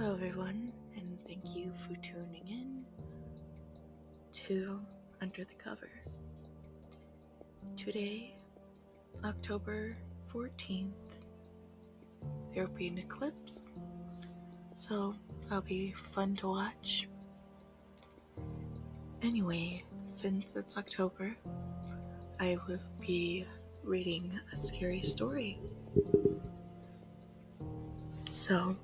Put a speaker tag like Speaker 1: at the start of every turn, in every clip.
Speaker 1: Hello, everyone, and thank you for tuning in to Under the Covers. Today, October 14th, there will be an eclipse, so that'll be fun to watch. Anyway, since it's October, I will be reading a scary story. So,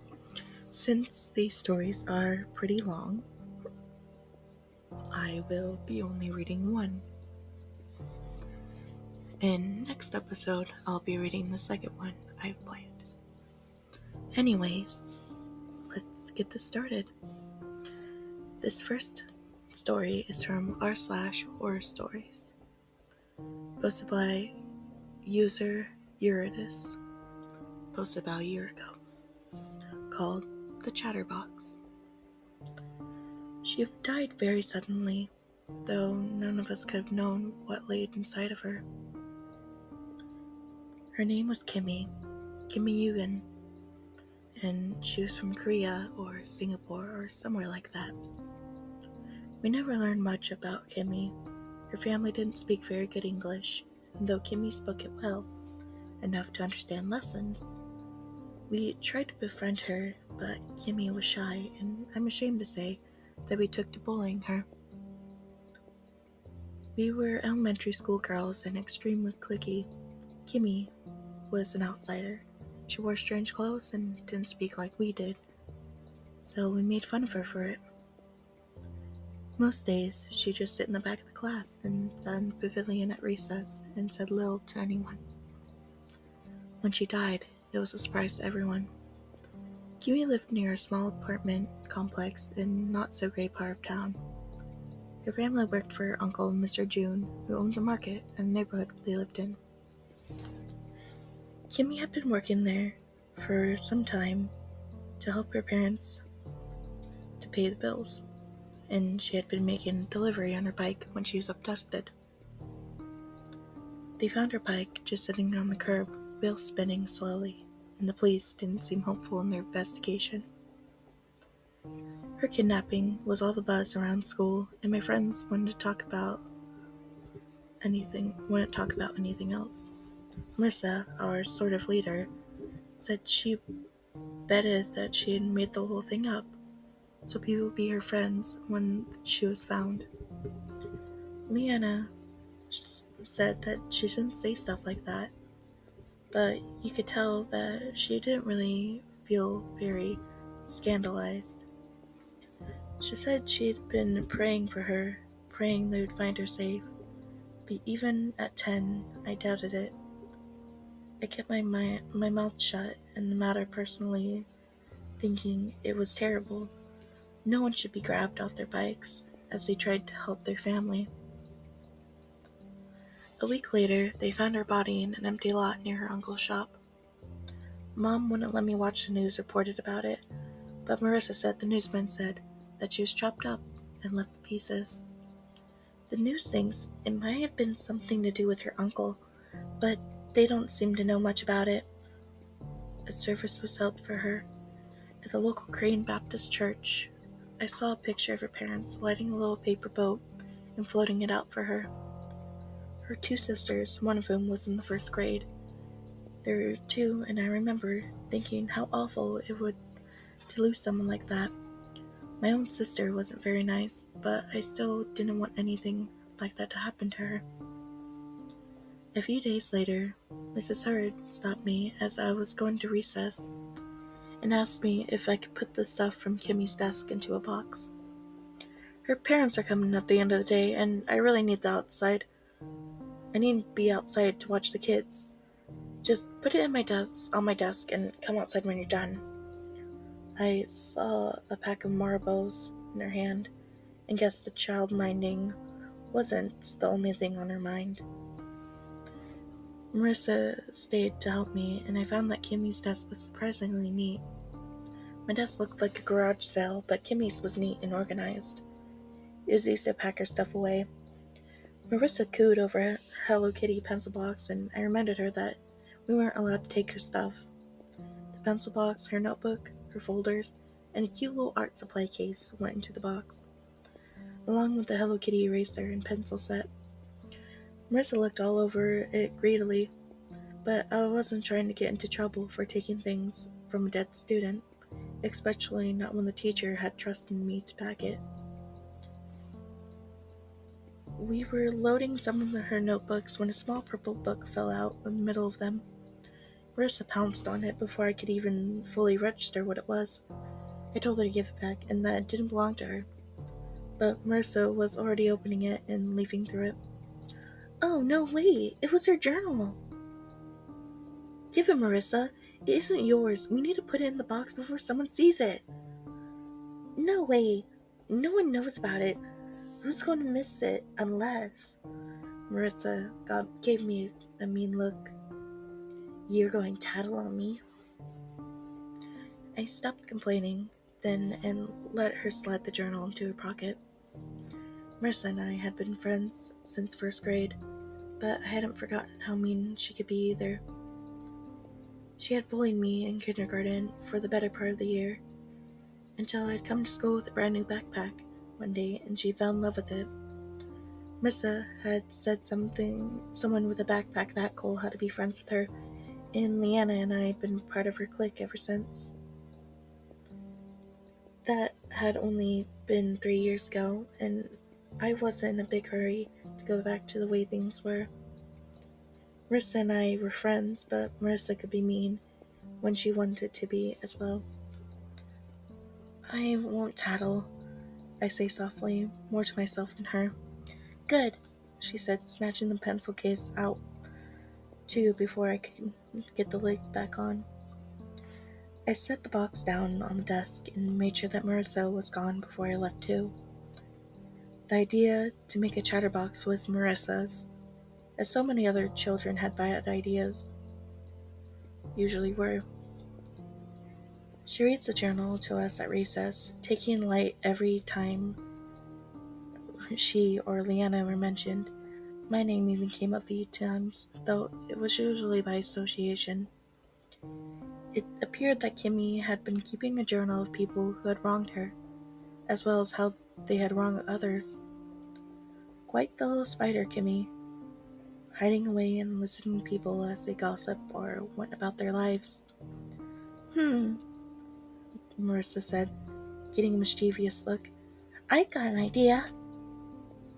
Speaker 1: since these stories are pretty long, I will be only reading one. In next episode, I'll be reading the second one I've planned. Anyways, let's get this started. This first story is from r/Horrorstoriez, posted by user Eurydice, posted about a year ago, called The Chatterbox. She died very suddenly, though none of us could have known what lay inside of her. Her name was Kimmy Yugen, and she was from Korea or Singapore or somewhere like that. We never learned much about Kimmy. Her family didn't speak very good English, and though Kimmy spoke it well, enough to understand lessons, we tried to befriend her, but Kimmy was shy, and I'm ashamed to say that we took to bullying her. We were elementary school girls and extremely cliquey. Kimmy was an outsider. She wore strange clothes and didn't speak like we did, so we made fun of her for it. Most days, she'd just sit in the back of the class and sat in the pavilion at recess and said little to anyone. When she died, it was a surprise to everyone. Kimmy lived near a small apartment complex in not-so-great part of town. Her family worked for her uncle, Mr. June, who owns a market in the neighborhood they lived in. Kimmy had been working there for some time to help her parents to pay the bills, and she had been making a delivery on her bike when she was abducted. They found her bike just sitting on the curb, wheels spinning slowly, and the police didn't seem hopeful in their investigation. Her kidnapping was all the buzz around school, and my friends wouldn't talk about anything else. Marissa, our sort of leader, said she betted that she had made the whole thing up, so people would be her friends when she was found. Leanna said that she shouldn't say stuff like that, but you could tell that she didn't really feel very scandalized. She said she'd been praying for her, praying they would find her safe, but even at 10, I doubted it. I kept my mouth shut in the matter personally, thinking it was terrible. No one should be grabbed off their bikes as they tried to help their family. A week later, they found her body in an empty lot near her uncle's shop. Mom wouldn't let me watch the news reported about it, but Marissa said the newsman said that she was chopped up and left in pieces. The news thinks it might have been something to do with her uncle, but they don't seem to know much about it. A service was held for her at the local Crane Baptist Church. I saw a picture of her parents lighting a little paper boat and floating it out for her. Her two sisters, one of whom was in the first grade. There were two, and I remember thinking how awful it would to lose someone like that. My own sister wasn't very nice, but I still didn't want anything like that to happen to her. A few days later, Mrs. Hurd stopped me as I was going to recess and asked me if I could put the stuff from Kimmy's desk into a box. Her parents are coming at the end of the day, and I really need the outside. I need to be outside to watch the kids. Just put it in on my desk and come outside when you're done. I saw a pack of marbles in her hand and guessed the child minding wasn't the only thing on her mind. Marissa stayed to help me, and I found that Kimmy's desk was surprisingly neat. My desk looked like a garage sale, but Kimmy's was neat and organized. It was easy to pack her stuff away. Marissa cooed over her Hello Kitty pencil box, and I reminded her that we weren't allowed to take her stuff. The pencil box, her notebook, her folders, and a cute little art supply case went into the box, along with the Hello Kitty eraser and pencil set. Marissa looked all over it greedily, but I wasn't trying to get into trouble for taking things from a dead student, especially not when the teacher had trusted me to pack it. We were loading some of her notebooks when a small purple book fell out in the middle of them. Marissa pounced on it before I could even fully register what it was. I told her to give it back and that it didn't belong to her, but Marissa was already opening it and leafing through it. Oh, no, wait, it was her journal. Give it, Marissa. It isn't yours. We need to put it in the box before someone sees it. No way. No one knows about it. Who's going to miss it unless... Marissa gave me a mean look. You're going to tattle on me? I stopped complaining then and let her slide the journal into her pocket. Marissa and I had been friends since first grade, but I hadn't forgotten how mean she could be either. She had bullied me in kindergarten for the better part of the year, until I'd come to school with a brand new backpack one day and she fell in love with it. Marissa had said someone with a backpack that cool had to be friends with her, and Leanna and I had been part of her clique ever since. That had only been 3 years ago, and I wasn't in a big hurry to go back to the way things were. Marissa and I were friends, but Marissa could be mean when she wanted to be as well. I won't tattle, I say softly, more to myself than her. Good, she said, snatching the pencil case out too before I could get the lid back on. I set the box down on the desk and made sure that Marissa was gone before I left too. The idea to make a chatterbox was Marissa's, as so many other children had bad ideas usually were. She reads the journal to us at recess, taking light every time she or Leanna were mentioned. My name even came up a few times, though it was usually by association. It appeared that Kimmy had been keeping a journal of people who had wronged her, as well as how they had wronged others. Quite the little spider, Kimmy, hiding away and listening to people as they gossip or went about their lives. Marissa said, getting a mischievous look. I got an idea.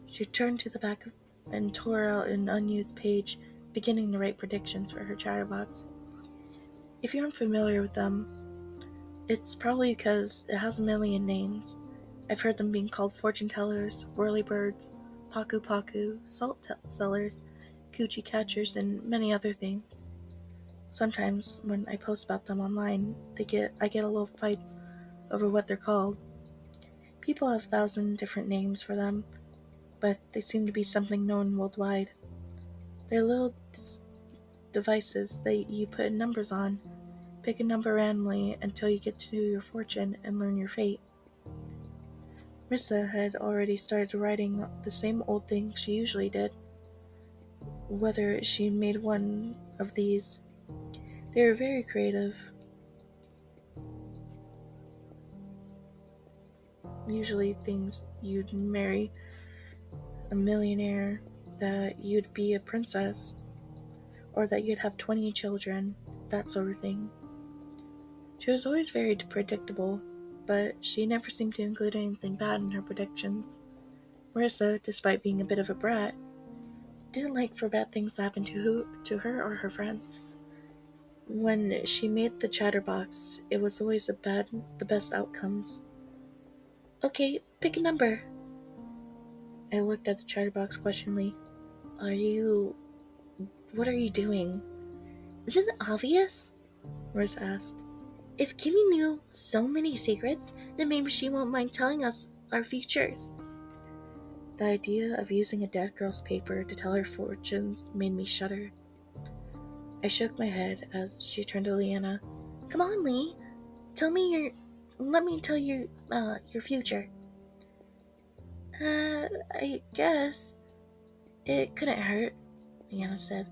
Speaker 1: She turned to the back and tore out an unused page, beginning to write predictions for her chatterbox. If you aren't familiar with them, it's probably because it has a million names. I've heard them being called fortune tellers, whirlybirds, paku paku, salt sellers, coochie catchers, and many other things. Sometimes, when I post about them online, I get a little fights over what they're called. People have 1,000 different names for them, but they seem to be something known worldwide. They're little devices that you put numbers on. Pick a number randomly until you get to your fortune and learn your fate. Marissa had already started writing the same old thing she usually did. Whether she made one of these, they were very creative. Usually things you'd marry a millionaire, that you'd be a princess, or that you'd have 20 children, that sort of thing. She was always very predictable, but she never seemed to include anything bad in her predictions. Marissa, despite being a bit of a brat, didn't like for bad things to happen to her or her friends. When she made the chatterbox, it was always the best outcomes. Okay, pick a number. I looked at the chatterbox questioningly. What are you doing? Isn't it obvious? Marissa asked. If Kimmy knew so many secrets, then maybe she won't mind telling us our futures. The idea of using a dead girl's paper to tell her fortunes made me shudder. I shook my head as she turned to Leanna. Come on, Lee. Let me tell you your future. I guess it couldn't hurt, Leanna said.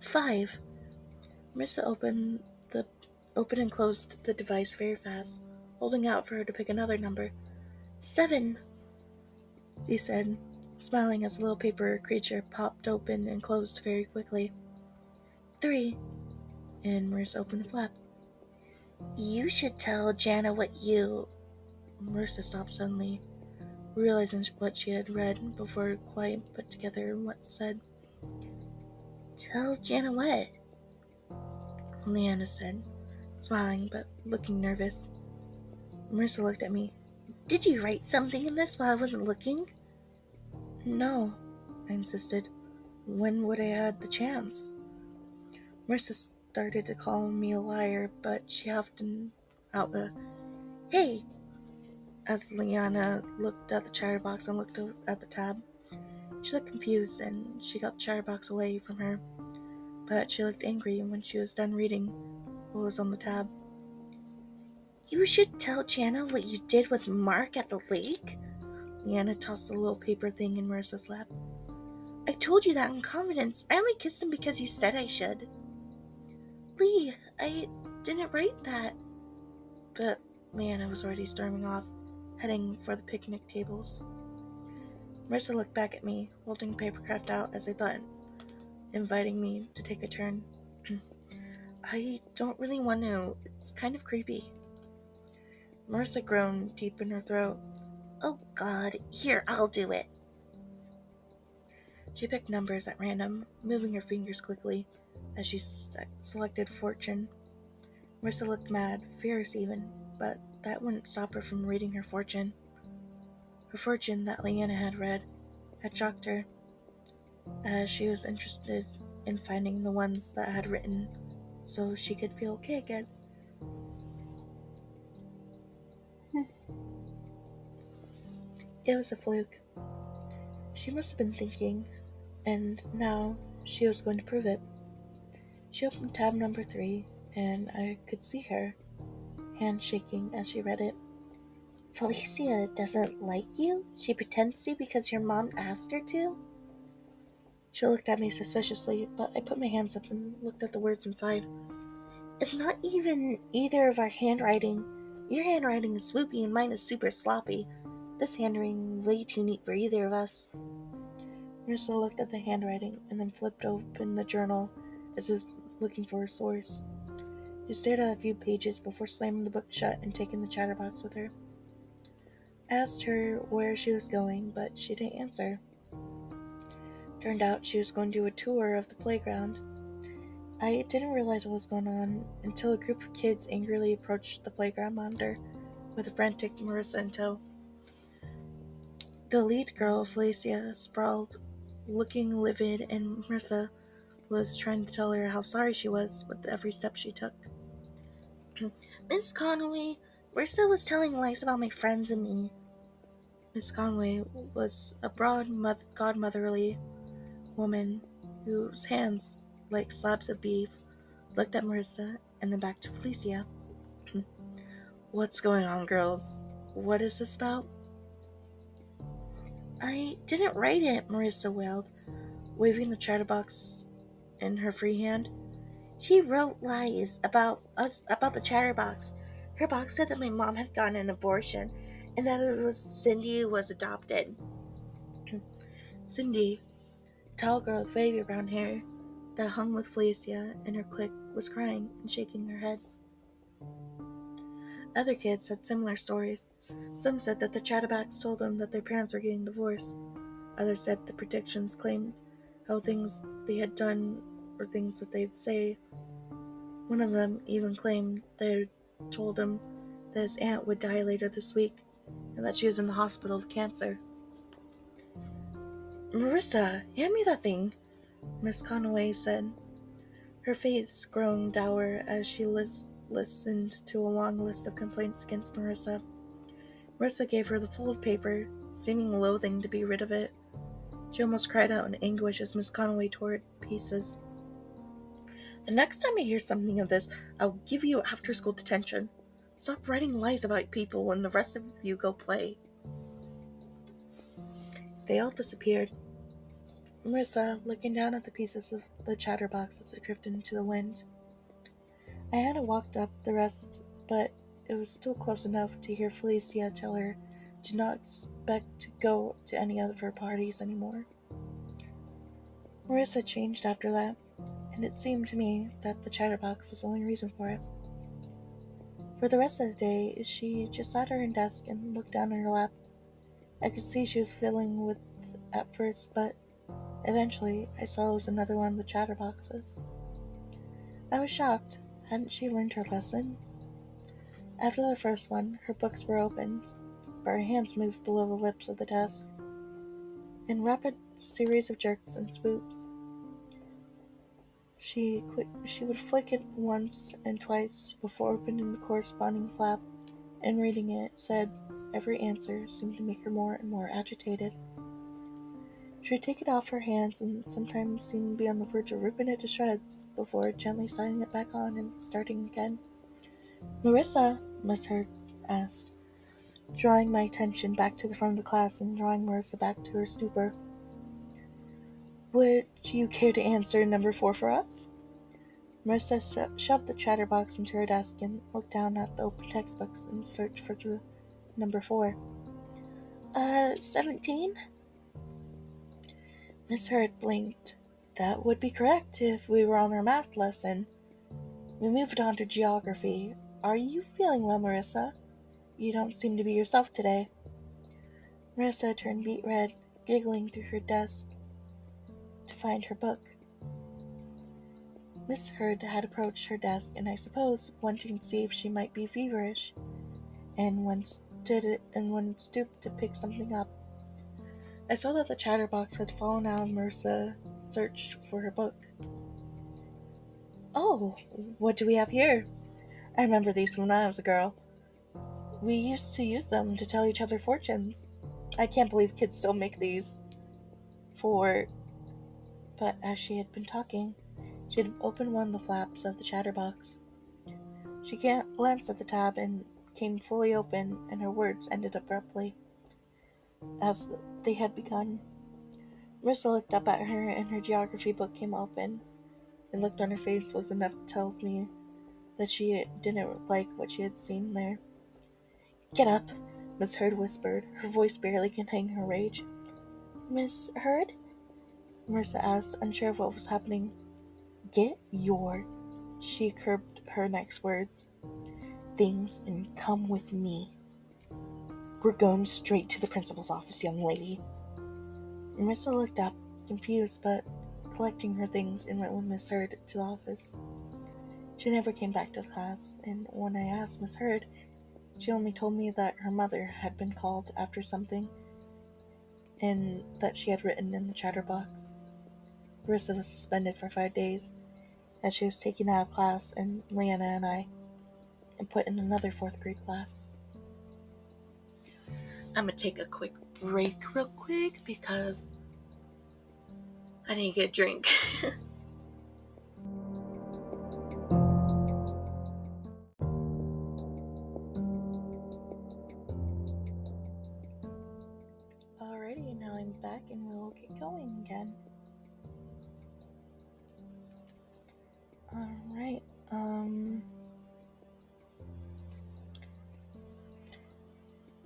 Speaker 1: 5. Marissa opened and closed the device very fast, holding out for her to pick another number. 7, he said, smiling as the little paper creature popped open and closed very quickly. 3, and Marissa opened the flap. You should tell Jana what you... Marissa stopped suddenly, realizing what she had read before quite put together what said. Tell Jana what? Leanna said, smiling but looking nervous. Marissa looked at me. Did you write something in this while I wasn't looking? No, I insisted. When would I had the chance? Marissa started to call me a liar, but she huffed out a, Hey! As Leanna looked at the chatterbox and looked at the tab. She looked confused, and she got the chatterbox away from her, but she looked angry when she was done reading what was on the tab. You should tell Jana what you did with Mark at the lake? Leanna tossed a little paper thing in Marissa's lap. I told you that in confidence. I only kissed him because you said I should. Lee, I didn't write that. But Leanna was already storming off, heading for the picnic tables. Marissa looked back at me, holding papercraft out as I thought, inviting me to take a turn. I don't really want to. It's kind of creepy. Marissa groaned deep in her throat. Oh God, here, I'll do it. She picked numbers at random, moving her fingers quickly as she selected fortune. Marissa looked mad, fierce even, but that wouldn't stop her from reading her fortune. Her fortune that Leanna had read had shocked her, as she was interested in finding the ones that had written so she could feel okay again. It was a fluke. She must have been thinking, and now she was going to prove it. She opened tab number 3, and I could see her, hand shaking as she read it. Felicia doesn't like you? She pretends to because your mom asked her to? She looked at me suspiciously, but I put my hands up and looked at the words inside. It's not even either of our handwriting. Your handwriting is swoopy and mine is super sloppy. This handwriting way too neat for either of us. Marissa looked at the handwriting and then flipped open the journal as if looking for a source. She stared at a few pages before slamming the book shut and taking the chatterbox with her. I asked her where she was going, but she didn't answer. Turned out she was going to do a tour of the playground. I didn't realize what was going on until a group of kids angrily approached the playground monitor with a frantic Marissa in tow. The lead girl, Felicia, sprawled, looking livid, and Marissa was trying to tell her how sorry she was with every step she took. Miss Conway, Marissa was telling lies about my friends and me. Miss Conway was a broad, godmotherly woman whose hands, like slabs of beef, looked at Marissa and then back to Felicia. What's going on, girls? What is this about? I didn't write it, Marissa wailed, waving the chatterbox in her free hand. She wrote lies about the chatterbox. Her box said that my mom had gotten an abortion and that it was Cindy who was adopted. Cindy, a tall girl with wavy brown hair that hung with Felicia and her clique, was crying and shaking her head. Other kids had similar stories. Some said that the chatterbox told them that their parents were getting divorced. Others said the predictions claimed how things they had done were things that they'd say. One of them even claimed they had told him that his aunt would die later this week and that she was in the hospital with cancer. Marissa, hand me that thing, Miss Conway said, her face growing dour as she listened to a long list of complaints against Marissa. Marissa gave her the folded paper, seeming loathing to be rid of it. She almost cried out in anguish as Miss Conway tore it to pieces. The next time I hear something of this, I'll give you after-school detention. Stop writing lies about people and the rest of you go play. They all disappeared. Marissa, looking down at the pieces of the chatterbox as it drifted into the wind. I hadn't walked up the rest, but it was still close enough to hear Felicia tell her to not expect to go to any of her parties anymore. Marissa changed after that, and it seemed to me that the chatterbox was the only reason for it. For the rest of the day, she just sat at her desk and looked down in her lap. I could see she was fiddling with at first, but eventually I saw it was another one of the chatterboxes. I was shocked. Hadn't she learned her lesson? After the first one, her books were open, but her hands moved below the lips of the desk in rapid series of jerks and swoops. She would flick it once and twice before opening the corresponding flap and reading it. It said every answer seemed to make her more and more agitated. She would take it off her hands and sometimes seem to be on the verge of ripping it to shreds before gently sliding it back on and starting again. "Marissa," Miss Hurd asked, drawing my attention back to the front of the class and drawing Marissa back to her stupor. "Would you care to answer number 4 for us?" Marissa shoved the chatterbox into her desk and looked down at the open textbooks and searched for the number 4. 17? Miss Hurd blinked. "That would be correct if we were on our math lesson." We moved on to geography. "Are you feeling well, Marissa? You don't seem to be yourself today." Marissa turned beet red, giggling through her desk to find her book. Miss Hurd had approached her desk, and I suppose wanting to see if she might be feverish, and when stooped to pick something up, I saw that the chatterbox had fallen out and Marissa searched for her book. "Oh, what do we have here? I remember these from when I was a girl. We used to use them to tell each other fortunes. I can't believe kids still make these." But as she had been talking, she had opened one of the flaps of the chatterbox. She glanced at the tab and came fully open, and her words ended abruptly, as they had begun. Marissa looked up at her, and her geography book came open. The look on her face was enough to tell me that she didn't like what she had seen there. "Get up," Miss Hurd whispered, her voice barely containing her rage. "Miss Hurd?" Marissa asked, unsure of what was happening. "Get your," she curbed her next words, "things and come with me. We're going straight to the principal's office, young lady." Marissa looked up, confused but collecting her things, and went with Miss Hurd to the office. She never came back to the class, and when I asked Miss Hurd, she only told me that her mother had been called after something, and that she had written in the chatterbox. Marissa was suspended for 5 days, as she was taken out of class, and Leanna and I, and put in another 4th grade class. I'm going to take a quick break real quick because I need to get a drink. Alrighty, now I'm back and we'll get going again. Alright,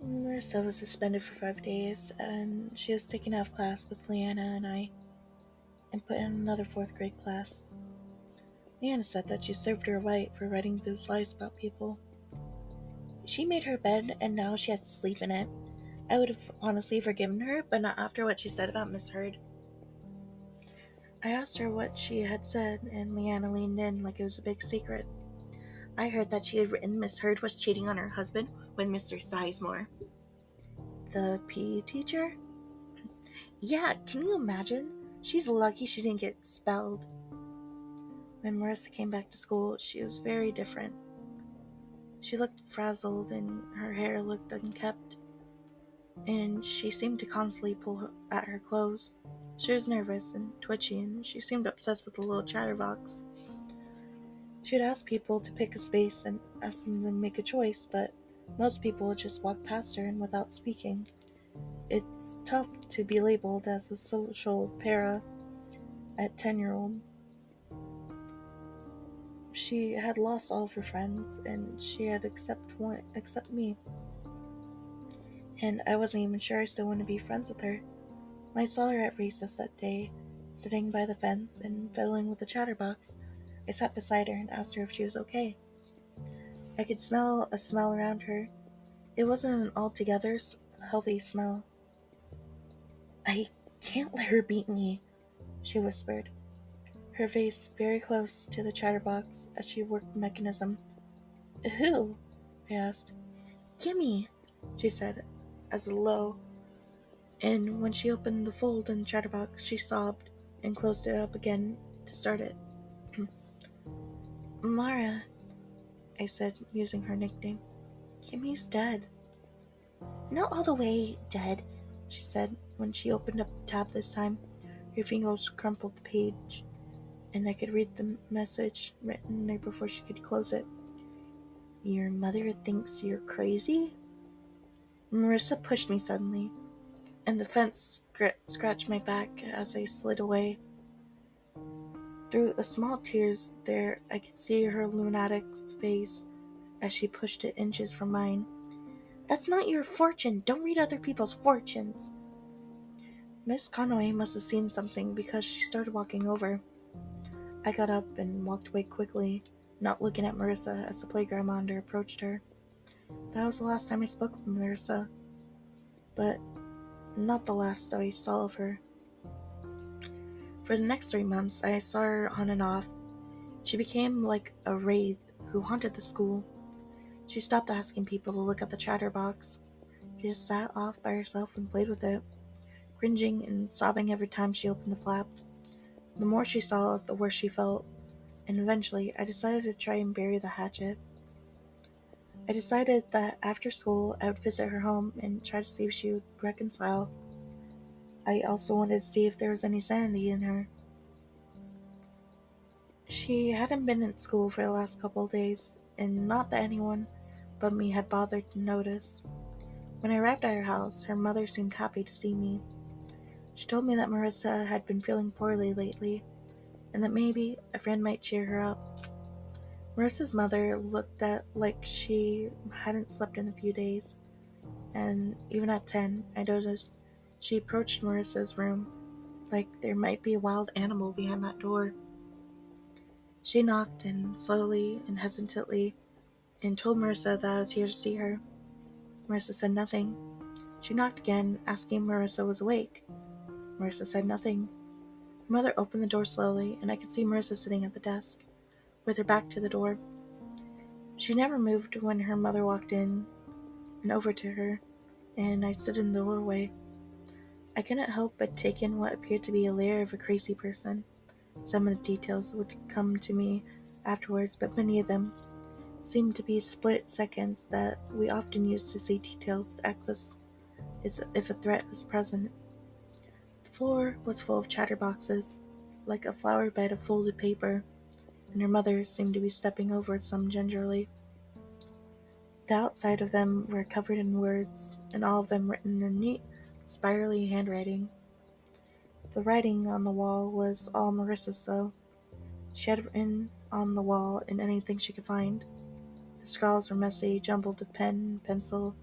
Speaker 1: Marissa was suspended for 5 days, and she was taken out of class with Leanna and I, and put in another 4th grade class. Leanna said that she served her right for writing those lies about people. She made her bed, and now she has to sleep in it. I would have honestly forgiven her, but not after what she said about Miss Hurd. I asked her what she had said, and Leanna leaned in like it was a big secret. I heard that she had written Miss Hurd was cheating on her husband with Mr. Sizemore. The PE teacher? Yeah, can you imagine? She's lucky she didn't get expelled. When Marissa came back to school, she was very different. She looked frazzled, and her hair looked unkempt, and she seemed to constantly pull at her clothes. She was nervous and twitchy, and she seemed obsessed with the little chatterbox. She would ask people to pick a space and ask them to make a choice, but most people would just walk past her and without speaking. It's tough to be labeled as a social para at 10-year-old. She had lost all of her friends, and she had except me. And I wasn't even sure I still wanted to be friends with her. When I saw her at recess that day, sitting by the fence and fiddling with the chatterbox, I sat beside her and asked her if she was okay. I could smell a smell around her. It wasn't an altogether healthy smell. "I can't let her beat me," she whispered, her face very close to the chatterbox as she worked the mechanism. "Who?" I asked. "Gimme," she said, as low, and when she opened the fold in the chatterbox, she sobbed and closed it up again to start it. "Mara," I said, using her nickname. "Kimmy's dead." "Not all the way dead," she said when she opened up the tab this time. Her fingers crumpled the page, and I could read the message written there before she could close it. "Your mother thinks you're crazy?" Marissa pushed me suddenly, and the fence scratched my back as I slid away. Through the small tears there, I could see her lunatic's face as she pushed it inches from mine. "That's not your fortune. Don't read other people's fortunes." Miss Conway must have seen something because she started walking over. I got up and walked away quickly, not looking at Marissa as the playground monitor approached her. That was the last time I spoke with Marissa, but not the last I saw of her. For the next 3 months, I saw her on and off. She became like a wraith who haunted the school. She stopped asking people to look at the chatterbox. She just sat off by herself and played with it, cringing and sobbing every time she opened the flap. The more she saw, the worse she felt, and eventually I decided to try and bury the hatchet. I decided that after school I would visit her home and try to see if she would reconcile. I also wanted to see if there was any sanity in her. She hadn't been at school for the last couple of days, and not that anyone but me had bothered to notice. When I arrived at her house, her mother seemed happy to see me. She told me that Marissa had been feeling poorly lately, and that maybe a friend might cheer her up. Marissa's mother looked like she hadn't slept in a few days, and even at 10, I noticed she approached Marissa's room like there might be a wild animal behind that door. She knocked, and slowly and hesitantly, and told Marissa that I was here to see her. Marissa said nothing. She knocked again, asking if Marissa was awake. Marissa said nothing. Her mother opened the door slowly, and I could see Marissa sitting at the desk, with her back to the door. She never moved when her mother walked in and over to her, and I stood in the doorway. I couldn't help but take in what appeared to be a lair of a crazy person. Some of the details would come to me afterwards, but many of them seemed to be split seconds that we often use to see details to access as if a threat was present. The floor was full of chatterboxes, like a flower bed of folded paper, and her mother seemed to be stepping over some gingerly. The outside of them were covered in words, and all of them written in neat, spirally handwriting. The writing on the wall was all Marissa's, though. She had written on the wall in anything she could find. The scrawls were messy, jumbled of pen, pencil,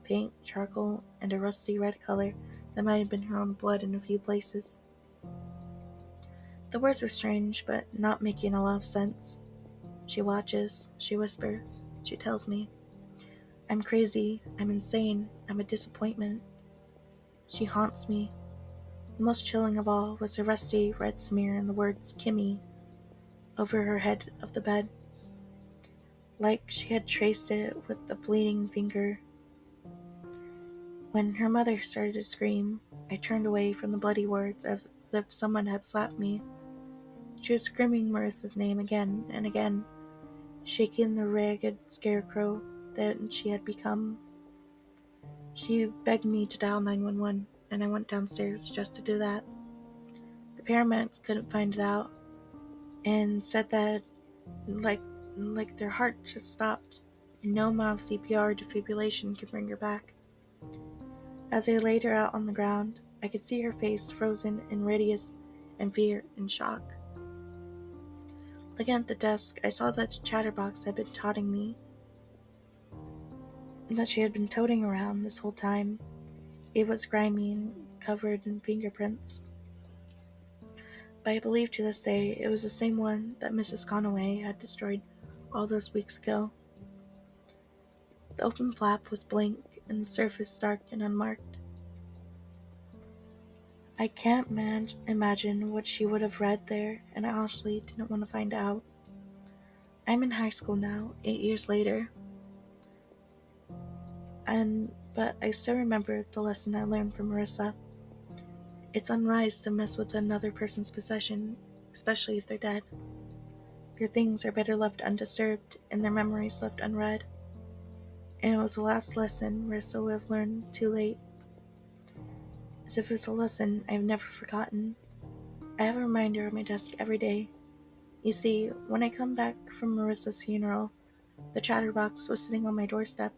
Speaker 1: paint, charcoal, and a rusty red color that might have been her own blood in a few places. The words were strange, but not making a lot of sense. She watches, she whispers, she tells me. I'm crazy, I'm insane, I'm a disappointment. She haunts me. The most chilling of all was the rusty red smear and the words Kimmy over her head of the bed, like she had traced it with a bleeding finger. When her mother started to scream, I turned away from the bloody words as if someone had slapped me. She was screaming Marissa's name again and again, shaking the ragged scarecrow that she had become. She begged me to dial 911, and I went downstairs just to do that. The paramedics couldn't find it out, and said that like their heart just stopped, and no amount of CPR or defibrillation could bring her back. As I laid her out on the ground, I could see her face frozen in radius and fear and shock. Looking at the desk, I saw that chatterbox had been taunting me, and that she had been toting around this whole time. It was grimy and covered in fingerprints. But I believe to this day it was the same one that Mrs. Conaway had destroyed all those weeks ago. The open flap was blank and the surface dark and unmarked. I can't imagine what she would have read there, and I honestly didn't want to find out. I'm in high school now, 8 years later, but I still remember the lesson I learned from Marissa. It's unwise to mess with another person's possession, especially if they're dead. Their things are better left undisturbed and their memories left unread. And it was the last lesson Marissa would have learned too late. As if it was a lesson I've never forgotten. I have a reminder on my desk every day. You see, when I come back from Marissa's funeral, the chatterbox was sitting on my doorstep.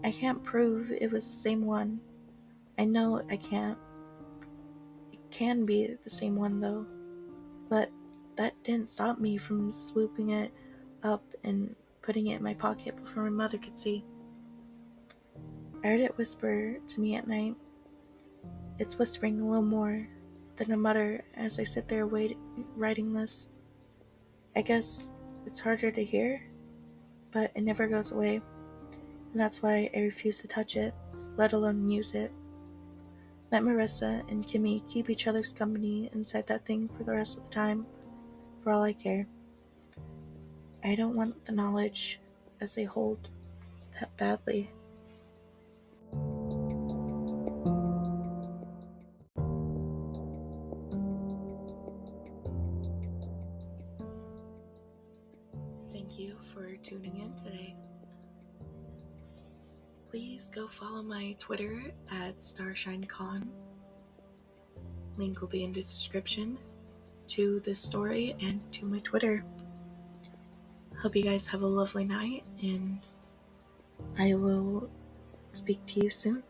Speaker 1: I can't prove it was the same one. I know I can't. It can be the same one, though. But that didn't stop me from swooping it up and putting it in my pocket before my mother could see. I heard it whisper to me at night. It's whispering a little more than a mutter as I sit there writing this. I guess it's harder to hear, but it never goes away, and that's why I refuse to touch it, let alone use it. Let Marissa and Kimmy keep each other's company inside that thing for the rest of the time, for all I care. I don't want the knowledge as they hold that badly. Thank you for tuning in today. Please go follow my Twitter at StarshineCon. Link will be in the description to this story and to my Twitter. Hope you guys have a lovely night, and I will speak to you soon.